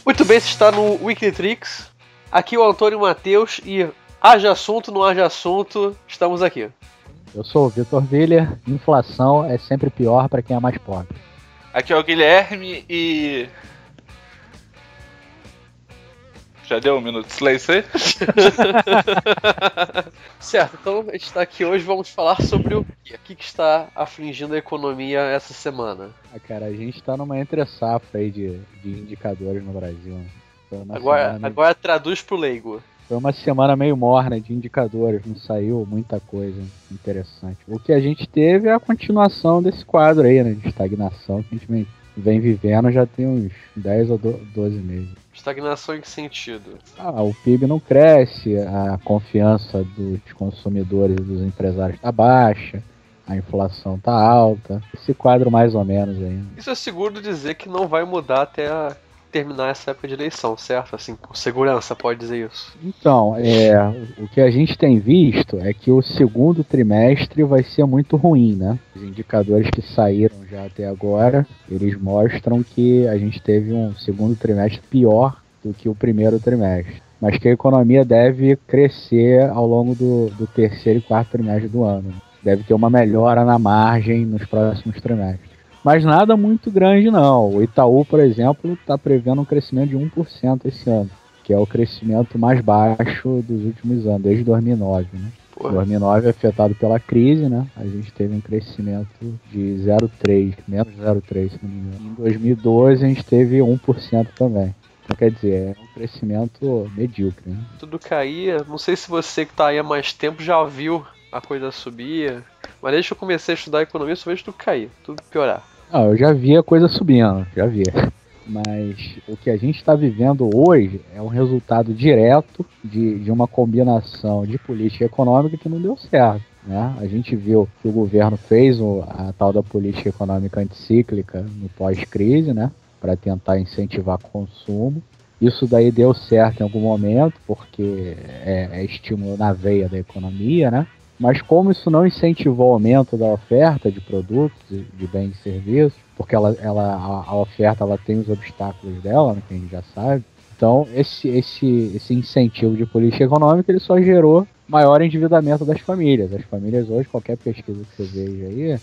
Muito bem, você está no Wikitrix. Aqui é o Antônio Matheus e haja assunto, não haja assunto, estamos aqui. Eu sou o Vitor Willer. Inflação é sempre pior para quem é mais pobre. Aqui é o Guilherme e... Já deu 1 minuto de silêncio aí? Certo, então a gente está aqui hoje, vamos falar sobre o que está afligindo a economia essa semana. Cara, a gente tá numa entre-safra aí de indicadores no Brasil. Agora traduz pro leigo. Foi uma semana meio morna de indicadores, não saiu muita coisa interessante. O que a gente teve é a continuação desse quadro aí, né, de estagnação que a gente vem vivendo já tem uns 10 ou 12 meses. Estagnação em que sentido? O PIB não cresce, a confiança dos consumidores e dos empresários tá baixa, a inflação tá alta. Esse quadro mais ou menos aí. Isso é seguro dizer que não vai mudar até terminar essa época de eleição, certo? Assim, com segurança, pode dizer isso. Então, o que a gente tem visto é que o segundo trimestre vai ser muito ruim, né? Os indicadores que saíram já até agora, eles mostram que a gente teve um segundo trimestre pior do que o primeiro trimestre. Mas que a economia deve crescer ao longo do terceiro e quarto trimestre do ano. Deve ter uma melhora na margem nos próximos trimestres. Mas nada muito grande não. O Itaú, por exemplo, está prevendo um crescimento de 1% esse ano, que é o crescimento mais baixo dos últimos anos, desde 2009, né? 2009 afetado pela crise, né? A gente teve um crescimento de 0,3, menos 0,3, se não me engano. Em 2012 a gente teve 1% também. Então, quer dizer, é um crescimento medíocre, né? Tudo caía. Não sei se você que está aí há mais tempo já viu a coisa subir. Mas desde que eu comecei a estudar economia, só vejo tudo cair, tudo piorar. Eu já vi a coisa subindo, já vi. Mas o que a gente está vivendo hoje é um resultado direto de uma combinação de política econômica que não deu certo, né? A gente viu que o governo fez a tal da política econômica anticíclica no pós-crise, né? Para tentar incentivar consumo. Isso daí deu certo em algum momento, porque é estímulo na veia da economia, né? Mas como isso não incentivou o aumento da oferta de produtos, de bens e serviços, porque a oferta ela tem os obstáculos dela, né, que a gente já sabe. Então esse incentivo de política econômica ele só gerou maior endividamento das famílias. As famílias hoje, qualquer pesquisa que você veja aí,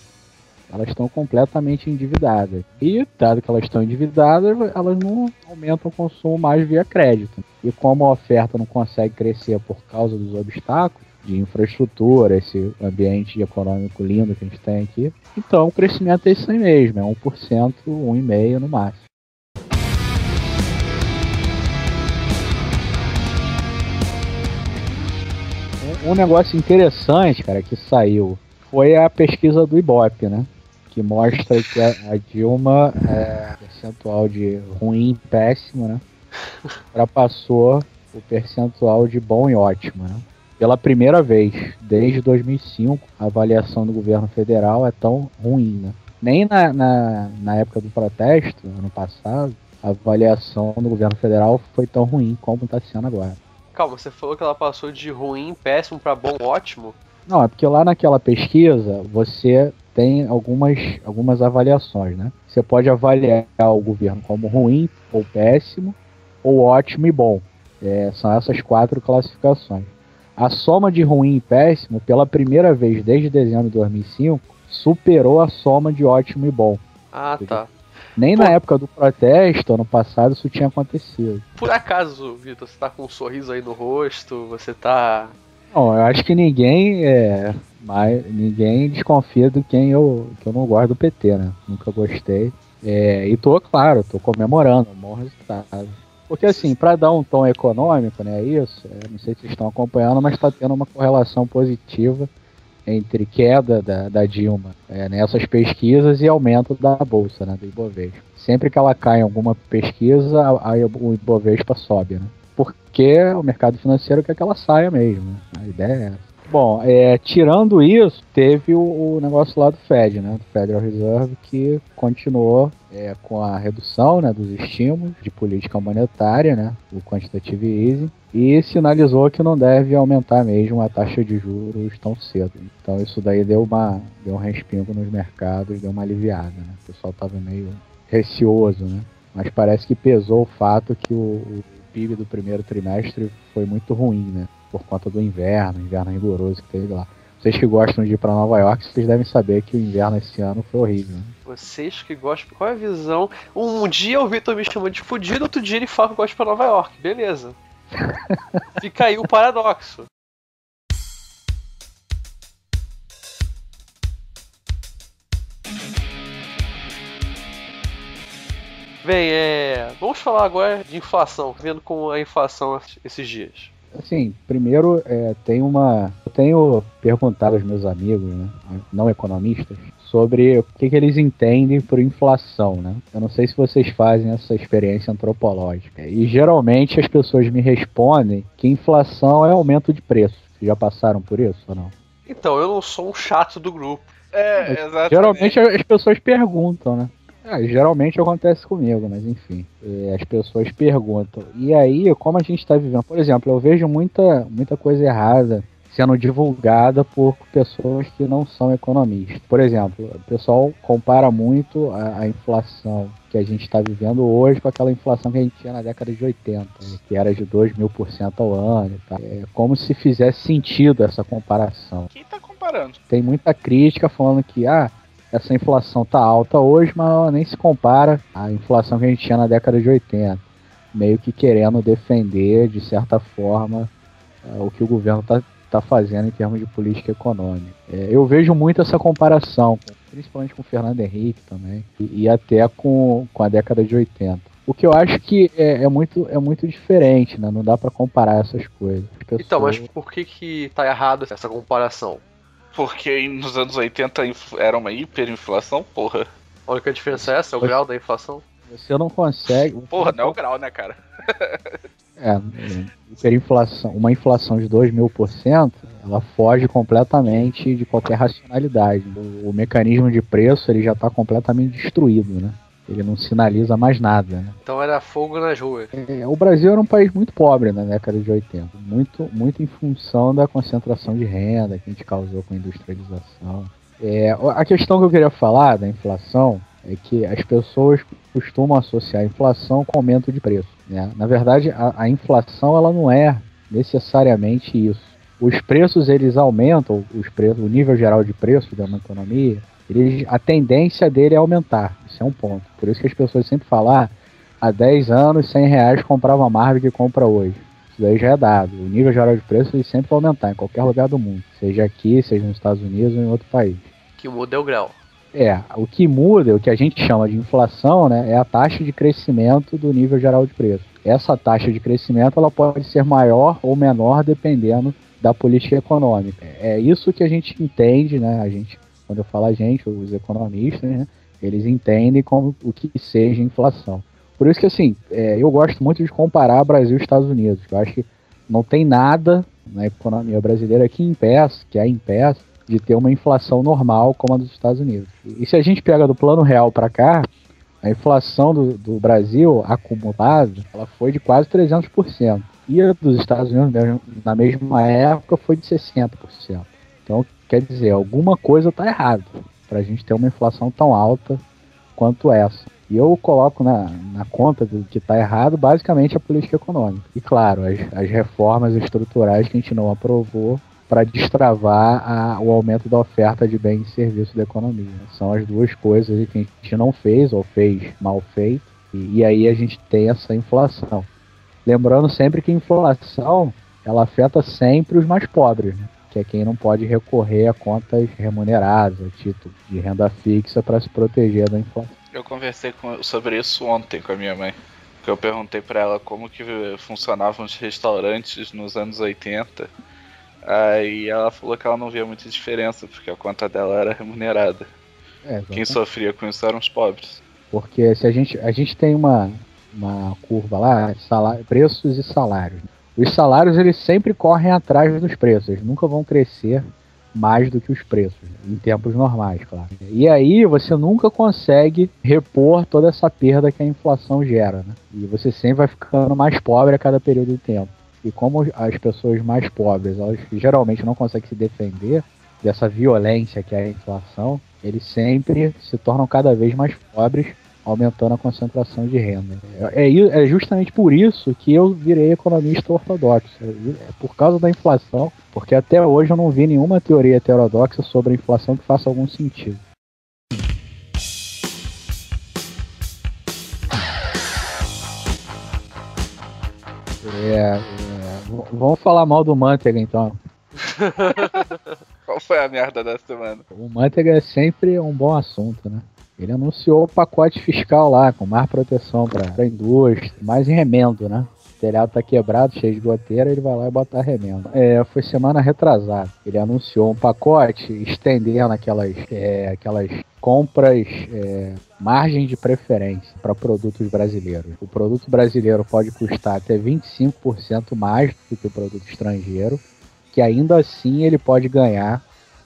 elas estão completamente endividadas. E, dado que elas estão endividadas, elas não aumentam o consumo mais via crédito. E como a oferta não consegue crescer por causa dos obstáculos de infraestrutura, esse ambiente econômico lindo que a gente tem aqui, então o crescimento é isso aí mesmo, é 1%, 1,5% no máximo. Um negócio interessante, cara, que saiu foi a pesquisa do Ibope, né? Que mostra que a Dilma percentual de ruim e péssimo, né? Ultrapassou o percentual de bom e ótimo, né? Pela primeira vez, desde 2005, a avaliação do governo federal é tão ruim, né? Nem na época do protesto, ano passado, a avaliação do governo federal foi tão ruim como está sendo agora. Calma, você falou que ela passou de ruim, péssimo para bom, ótimo? Não, é porque lá naquela pesquisa você tem algumas avaliações, né? Você pode avaliar o governo como ruim ou péssimo, ou ótimo e bom. São essas 4 classificações. A soma de ruim e péssimo, pela primeira vez desde dezembro de 2005, superou a soma de ótimo e bom. Ah, tá. Nem na época do protesto, ano passado, isso tinha acontecido. Por acaso, Vitor, você tá com um sorriso aí no rosto? Você tá... Não, eu acho que ninguém desconfia do que eu não gosto do PT, né? Nunca gostei. E tô comemorando um bom resultado. Porque assim, para dar um tom econômico, né, não sei se vocês estão acompanhando, mas está tendo uma correlação positiva entre queda da Dilma nessas pesquisas e aumento da Bolsa, né, do Ibovespa. Sempre que ela cai em alguma pesquisa, o Ibovespa sobe, né? Porque o mercado financeiro quer que ela saia mesmo, né? A ideia é essa. Bom, tirando isso, teve o negócio lá do Fed, né, do Federal Reserve, que continuou com a redução, né, dos estímulos de política monetária, né, o quantitative easing, e sinalizou que não deve aumentar mesmo a taxa de juros tão cedo. Então isso daí deu um respingo nos mercados, deu uma aliviada, né? O pessoal estava meio receoso, né? Mas parece que pesou o fato que o PIB do primeiro trimestre foi muito ruim, né? Por conta do inverno rigoroso que teve lá. Vocês que gostam de ir pra Nova York, vocês devem saber que o inverno esse ano foi horrível, né? Vocês que gostam, qual é a visão? Um dia o Vitor me chama de fudido, outro dia ele fala que gosta pra Nova York. Beleza. Fica aí o paradoxo. Bem, vamos falar agora de inflação, vendo como a inflação esses dias. Assim, primeiro, eu tenho perguntado aos meus amigos, né, não economistas, sobre o que eles entendem por inflação, né? Eu não sei se vocês fazem essa experiência antropológica. E geralmente as pessoas me respondem que inflação é aumento de preço. Vocês já passaram por isso ou não? Então, eu não sou um chato do grupo. Exatamente. Geralmente as pessoas perguntam, né? Geralmente acontece comigo, mas enfim, as pessoas perguntam. E aí, como a gente está vivendo? Por exemplo, eu vejo muita coisa errada sendo divulgada por pessoas que não são economistas. Por exemplo, o pessoal compara muito a inflação que a gente está vivendo hoje com aquela inflação que a gente tinha na década de 80, que era de 2.000% ao ano. Tá? É como se fizesse sentido essa comparação. Quem tá comparando? Tem muita crítica falando que, essa inflação tá alta hoje, mas ela nem se compara à inflação que a gente tinha na década de 80. Meio que querendo defender, de certa forma, o que o governo tá fazendo em termos de política econômica. Eu vejo muito essa comparação, principalmente com o Fernando Henrique também, e até com a década de 80. O que eu acho que é muito diferente, né? Não dá para comparar essas coisas. Então, mas por que tá errado essa comparação? Porque nos anos 80 era uma hiperinflação, porra. A única diferença é essa, é o grau da inflação? Você não consegue... Porra, não é o grau, né, cara? Hiperinflação, uma inflação de 2.000%, ela foge completamente de qualquer racionalidade. O mecanismo de preço ele já está completamente destruído, né? Ele não sinaliza mais nada, né? Então era fogo nas ruas. O Brasil era um país muito pobre na década de 80. Muito em função da concentração de renda que a gente causou com a industrialização. A questão que eu queria falar da inflação é que as pessoas costumam associar a inflação com aumento de preço, né? Na verdade, a inflação ela não é necessariamente isso. Os preços eles aumentam, o nível geral de preço de uma economia, a tendência dele é aumentar. Isso é um ponto. Por isso que as pessoas sempre falam, há 10 anos, R$100 comprava a Marvel que compra hoje. Isso daí já é dado. O nível geral de preço ele sempre vai aumentar em qualquer lugar do mundo. Seja aqui, seja nos Estados Unidos ou em outro país. Que muda é o grau. O que muda, o que a gente chama de inflação, né, é a taxa de crescimento do nível geral de preço. Essa taxa de crescimento ela pode ser maior ou menor dependendo da política econômica. É isso que a gente entende, né? Quando eu falo os economistas, né, eles entendem como o que seja inflação. Por isso que, assim, eu gosto muito de comparar Brasil e Estados Unidos. Eu acho que não tem nada na economia brasileira que impeça de ter uma inflação normal como a dos Estados Unidos. E se a gente pega do plano real para cá, a inflação do Brasil acumulada, ela foi de quase 300%. E a dos Estados Unidos, na mesma época, foi de 60%. Então, quer dizer, alguma coisa está errada para a gente ter uma inflação tão alta quanto essa. E eu coloco na conta do que está errado, basicamente, a política econômica. E, claro, as reformas estruturais que a gente não aprovou para destravar o aumento da oferta de bens e serviços da economia. São as duas coisas que a gente não fez, ou fez mal feito, e aí a gente tem essa inflação. Lembrando sempre que a inflação, ela afeta sempre os mais pobres, né? Que é quem não pode recorrer a contas remuneradas, a título de renda fixa para se proteger da inflação. Eu conversei sobre isso ontem com a minha mãe. Eu perguntei para ela como que funcionavam os restaurantes nos anos 80. Aí ela falou que ela não via muita diferença, porque a conta dela era remunerada. Quem sofria com isso eram os pobres. Porque se a gente tem uma curva lá, preços e salários. Os salários eles sempre correm atrás dos preços, eles nunca vão crescer mais do que os preços, em tempos normais, claro. E aí você nunca consegue repor toda essa perda que a inflação gera, né? E você sempre vai ficando mais pobre a cada período de tempo. E como as pessoas mais pobres, elas geralmente não conseguem se defender dessa violência que é a inflação, eles sempre se tornam cada vez mais pobres aumentando a concentração de renda. É justamente por isso que eu virei economista ortodoxo. É por causa da inflação, porque até hoje eu não vi nenhuma teoria heterodoxa sobre a inflação que faça algum sentido. Vamos falar mal do Manteiga, então. Qual foi a merda da semana? O Manteiga é sempre um bom assunto, né? Ele anunciou o pacote fiscal lá, com mais proteção para a indústria, mais remendo, né? O telhado tá quebrado, cheio de goteira, ele vai lá e bota remendo. Foi semana retrasada. Ele anunciou um pacote estendendo aquelas compras, margem de preferência para produtos brasileiros. O produto brasileiro pode custar até 25% mais do que o produto estrangeiro, que ainda assim ele pode ganhar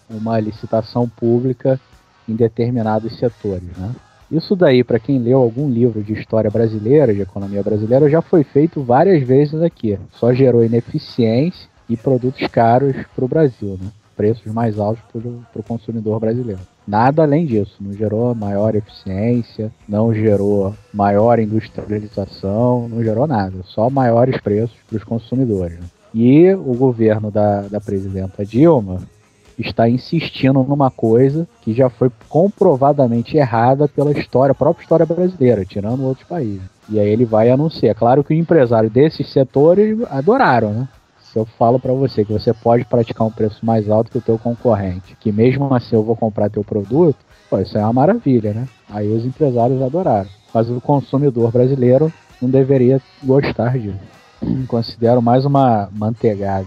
uma licitação pública em determinados setores, né? Isso daí, para quem leu algum livro de história brasileira, de economia brasileira, já foi feito várias vezes aqui. Só gerou ineficiência e produtos caros para o Brasil, né? Preços mais altos para o consumidor brasileiro. Nada além disso, não gerou maior eficiência, não gerou maior industrialização, não gerou nada, só maiores preços para os consumidores, né? E o governo da presidenta Dilma está insistindo numa coisa que já foi comprovadamente errada pela própria história brasileira, tirando outros países. E aí ele vai anunciar. É claro que o empresário desses setores adoraram, né? Se eu falo para você que você pode praticar um preço mais alto que o teu concorrente, que mesmo assim eu vou comprar teu produto, pô, isso é uma maravilha, né? Aí os empresários adoraram. Mas o consumidor brasileiro não deveria gostar disso. Considero mais uma manteigada.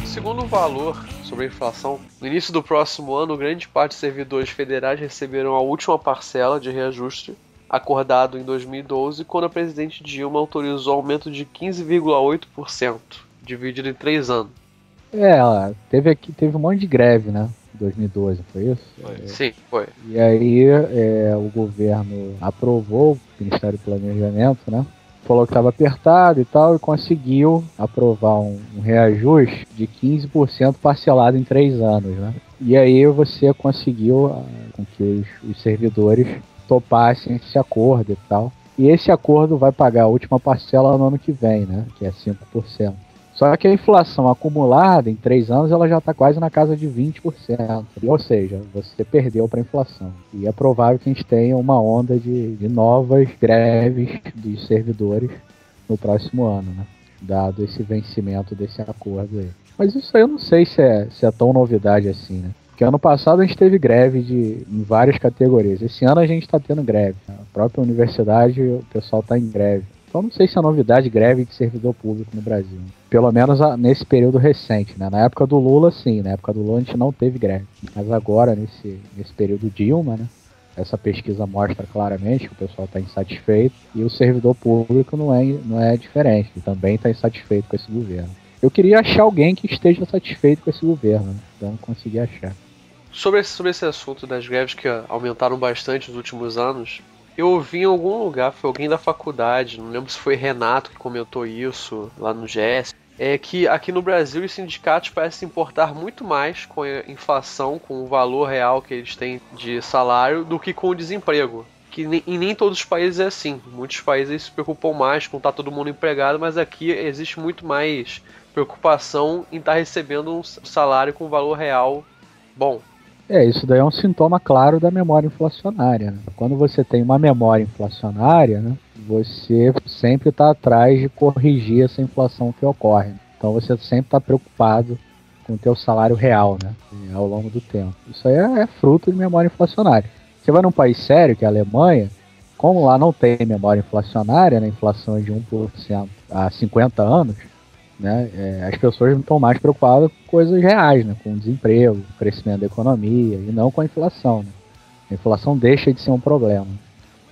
Segundo o valor sobre a inflação, no início do próximo ano, grande parte dos servidores federais receberão a última parcela de reajuste acordado em 2012, quando a presidente Dilma autorizou o aumento de 15,8%, dividido em 3 anos. Teve um monte de greve, né? Em 2012, foi isso? Sim, foi. E aí o governo aprovou, o Ministério do Planejamento, né? Falou que estava apertado e tal, e conseguiu aprovar um reajuste de 15% parcelado em 3 anos, né? E aí você conseguiu com que os servidores topassem esse acordo e tal. E esse acordo vai pagar a última parcela no ano que vem, né? Que é 5%. Só que a inflação acumulada em 3 anos ela já está quase na casa de 20%. Ou seja, você perdeu para a inflação. E é provável que a gente tenha uma onda de novas greves dos servidores no próximo ano, né? Dado esse vencimento desse acordo aí. Mas isso aí eu não sei se é tão novidade assim, né? Porque ano passado a gente teve greve em várias categorias. Esse ano a gente está tendo greve. A própria universidade, o pessoal está em greve. Então não sei se é novidade greve de servidor público no Brasil. Pelo menos nesse período recente, né? Na época do Lula, sim. Na época do Lula a gente não teve greve. Mas agora, nesse período Dilma, né? Essa pesquisa mostra claramente que o pessoal está insatisfeito. E o servidor público não é diferente. Ele também está insatisfeito com esse governo. Eu queria achar alguém que esteja satisfeito com esse governo, né? Então não consegui achar. Sobre esse assunto das greves que aumentaram bastante nos últimos anos, eu ouvi em algum lugar, foi alguém da faculdade, não lembro se foi Renato que comentou isso lá no GS, que aqui no Brasil os sindicatos parecem se importar muito mais com a inflação, com o valor real que eles têm de salário, do que com o desemprego. Que em nem todos os países é assim. Muitos países se preocupam mais com estar todo mundo empregado, mas aqui existe muito mais preocupação em estar recebendo um salário com valor real bom. Isso daí é um sintoma claro da memória inflacionária, né? Quando você tem uma memória inflacionária, né, você sempre está atrás de corrigir essa inflação que ocorre. Então você sempre está preocupado com o teu salário real, né, ao longo do tempo. Isso aí é fruto de memória inflacionária. Você vai num país sério, que é a Alemanha, como lá não tem memória inflacionária, né, inflação é de 1% há 50 anos, né, as pessoas não estão mais preocupadas com coisas reais, né, com o desemprego, crescimento da economia, e não com a inflação. Né? A inflação deixa de ser um problema.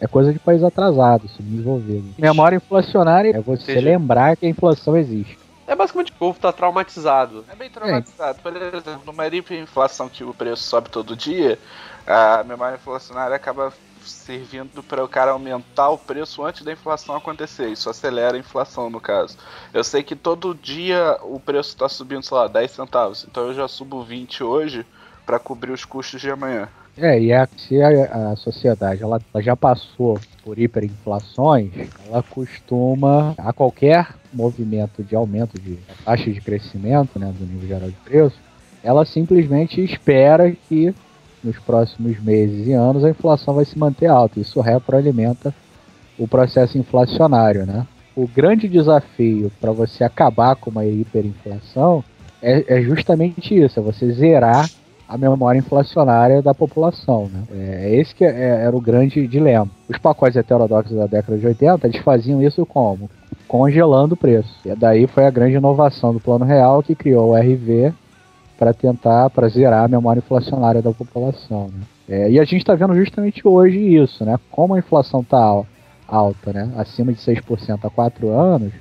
É coisa de país atrasado, subdesenvolvido. Memória inflacionária é você lembrar que a inflação existe. É basicamente o povo tá traumatizado. É bem traumatizado. Por exemplo, numa hiperinflação que o preço sobe todo dia, a memória inflacionária acaba servindo para o cara aumentar o preço antes da inflação acontecer. Isso acelera a inflação, no caso. Eu sei que todo dia o preço está subindo, sei lá, 10 centavos. Então eu já subo 20 hoje para cobrir os custos de amanhã. Se a sociedade ela já passou por hiperinflações, ela costuma, a qualquer movimento de aumento de taxa de crescimento, né, do nível geral de preço, ela simplesmente espera que nos próximos meses e anos a inflação vai se manter alta. Isso retroalimenta o processo inflacionário, né? O grande desafio para você acabar com uma hiperinflação é justamente isso, é você zerar a memória inflacionária da população, né? Esse que era o grande dilema. Os pacotes heterodoxos da década de 80, eles faziam isso como? Congelando o preço. E daí foi a grande inovação do Plano Real, que criou o RV para zerar a memória inflacionária da população, né? E a gente está vendo justamente hoje isso, né? Como a inflação está alta, né? Acima de 6% há 4 anos,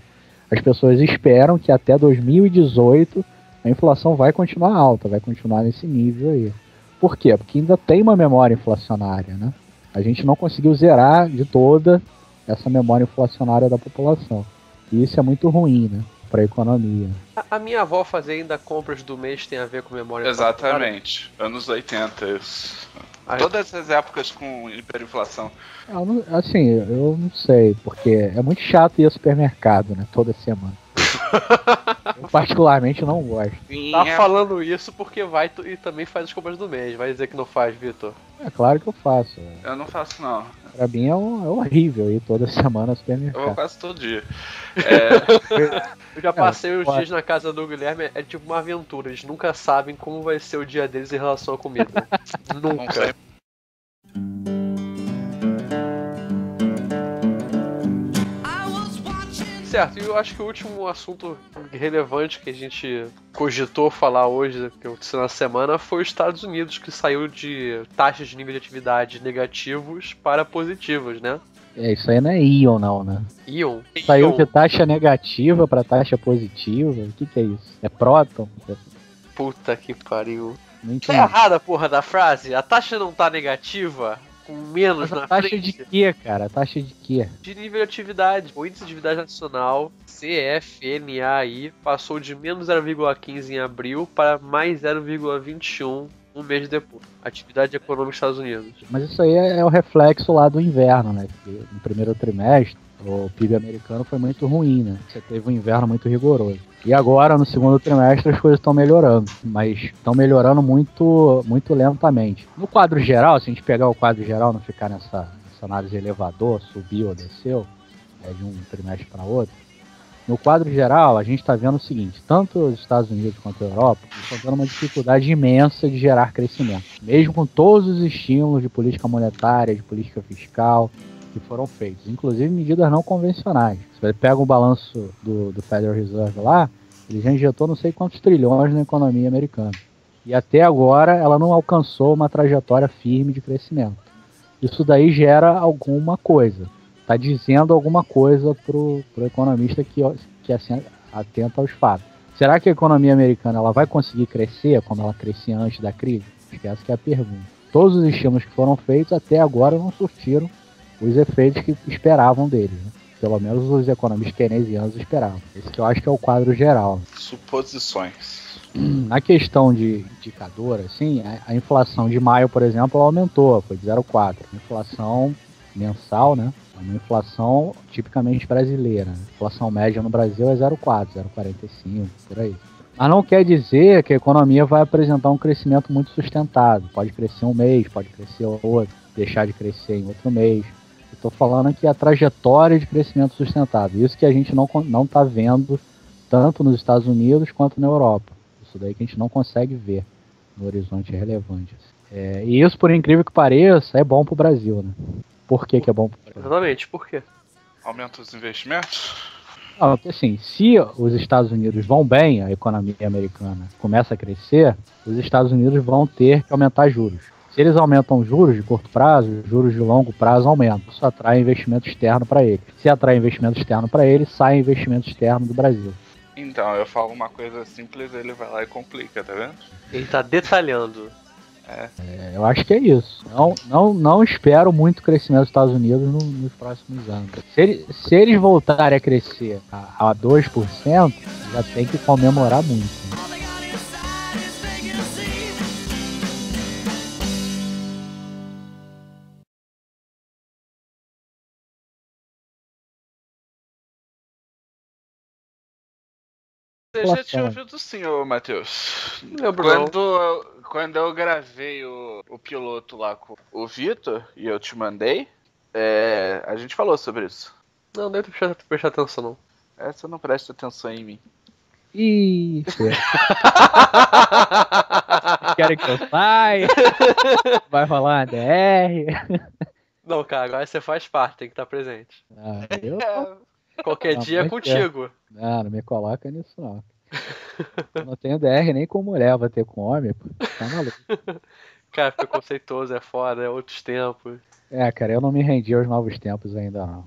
as pessoas esperam que até 2018 a inflação vai continuar alta, vai continuar nesse nível aí. Por quê? Porque ainda tem uma memória inflacionária, né? A gente não conseguiu zerar de toda essa memória inflacionária da população. E isso é muito ruim, né? Para a economia. A minha avó fazer ainda compras do mês tem a ver com memória inflacionária? Exatamente. Anos 80, isso. Todas as épocas com hiperinflação. Eu não sei, porque é muito chato ir ao supermercado, né? Toda semana. Eu particularmente não gosto. Tá falando isso porque vai e também faz as compras do mês. Vai dizer que não faz, Vitor? É claro que eu faço. Eu não faço, não. Pra mim é horrível ir toda semana ao supermercado. Eu vou quase todo dia. Eu já passei os dias na casa do Guilherme, é tipo uma aventura. Eles nunca sabem como vai ser o dia deles em relação à comida. Nunca. Certo, e eu acho que o último assunto relevante que a gente cogitou falar hoje, que aconteceu na semana, foi os Estados Unidos, que saiu de taxas de nível de atividade negativos para positivos, né? Isso aí não é íon, não, né? Íon? Saiu de taxa negativa para taxa positiva? O que é isso? É próton? Puta que pariu. Tá errada a porra da frase? A taxa não tá negativa? Com menos na taxa frente. De quê, cara? Taxa de quê? De nível de atividade. O índice de atividade nacional, CFNAI, passou de menos 0,15 em abril para mais 0,21 um mês depois. Atividade econômica dos Estados Unidos. Mas isso aí é o reflexo lá do inverno, né? Porque no primeiro trimestre, o PIB americano foi muito ruim, né? Você teve um inverno muito rigoroso. E agora, no segundo trimestre, as coisas estão melhorando, mas estão melhorando muito, muito lentamente. No quadro geral, se a gente pegar o quadro geral, não ficar nessa análise elevador, subiu ou desceu, de um trimestre para outro, no quadro geral, a gente está vendo o seguinte, tanto os Estados Unidos quanto a Europa estão tendo uma dificuldade imensa de gerar crescimento, mesmo com todos os estímulos de política monetária, de política fiscal, que foram feitos, inclusive medidas não convencionais. Você pega o balanço do Federal Reserve lá, ele já injetou não sei quantos trilhões na economia americana. E até agora ela não alcançou uma trajetória firme de crescimento. Isso daí gera alguma coisa. Está dizendo alguma coisa pro economista que assim, atenta aos fatos. Será que a economia americana ela vai conseguir crescer como ela crescia antes da crise? Acho que essa que é a pergunta. Todos os estímulos que foram feitos até agora não surtiram os efeitos que esperavam deles, né? Pelo menos os economistas keynesianos esperavam. Esse que eu acho que é o quadro geral. Suposições. Na questão de indicador, assim, a inflação de maio, por exemplo, ela aumentou, foi de 0,4. A inflação mensal, né? É uma inflação tipicamente brasileira. A inflação média no Brasil é 0,4, 0,45, por aí. Mas não quer dizer que a economia vai apresentar um crescimento muito sustentado. Pode crescer um mês, pode crescer outro, deixar de crescer em outro mês. Estou falando aqui a trajetória de crescimento sustentável. Isso que a gente não está vendo tanto nos Estados Unidos quanto na Europa. Isso daí que a gente não consegue ver no horizonte relevante. E isso, por incrível que pareça, é bom para o Brasil, né? Por que é bom para o Brasil? Exatamente, por quê? Aumenta os investimentos? Não, porque assim, se os Estados Unidos vão bem, a economia americana começa a crescer, os Estados Unidos vão ter que aumentar juros. Se eles aumentam juros de curto prazo, juros de longo prazo aumentam. Isso atrai investimento externo para eles. Se atrai investimento externo para eles, sai investimento externo do Brasil. Então, eu falo uma coisa simples, ele vai lá e complica, tá vendo? Ele tá detalhando. Eu acho que é isso. Não espero muito crescimento dos Estados Unidos nos próximos anos. Se eles voltarem a crescer a 2%, já tem que comemorar muito. Você já tinha ouvido sim, ô Matheus. Quando eu gravei o piloto lá com o Vitor e eu te mandei, a gente falou sobre isso. Não, nem prestar atenção, não. Você não presta atenção em mim. Ih, querem que eu saia? Vai rolar uma DR? Não, cara, agora você faz parte, tem que estar presente. Qualquer Não, dia é contigo. Não me coloca nisso, não. Eu não tenho DR nem com mulher, vou ter com homem, pô. Tá maluco. Cara, preconceituoso é foda, é outros tempos. Cara, eu não me rendi aos novos tempos ainda, não.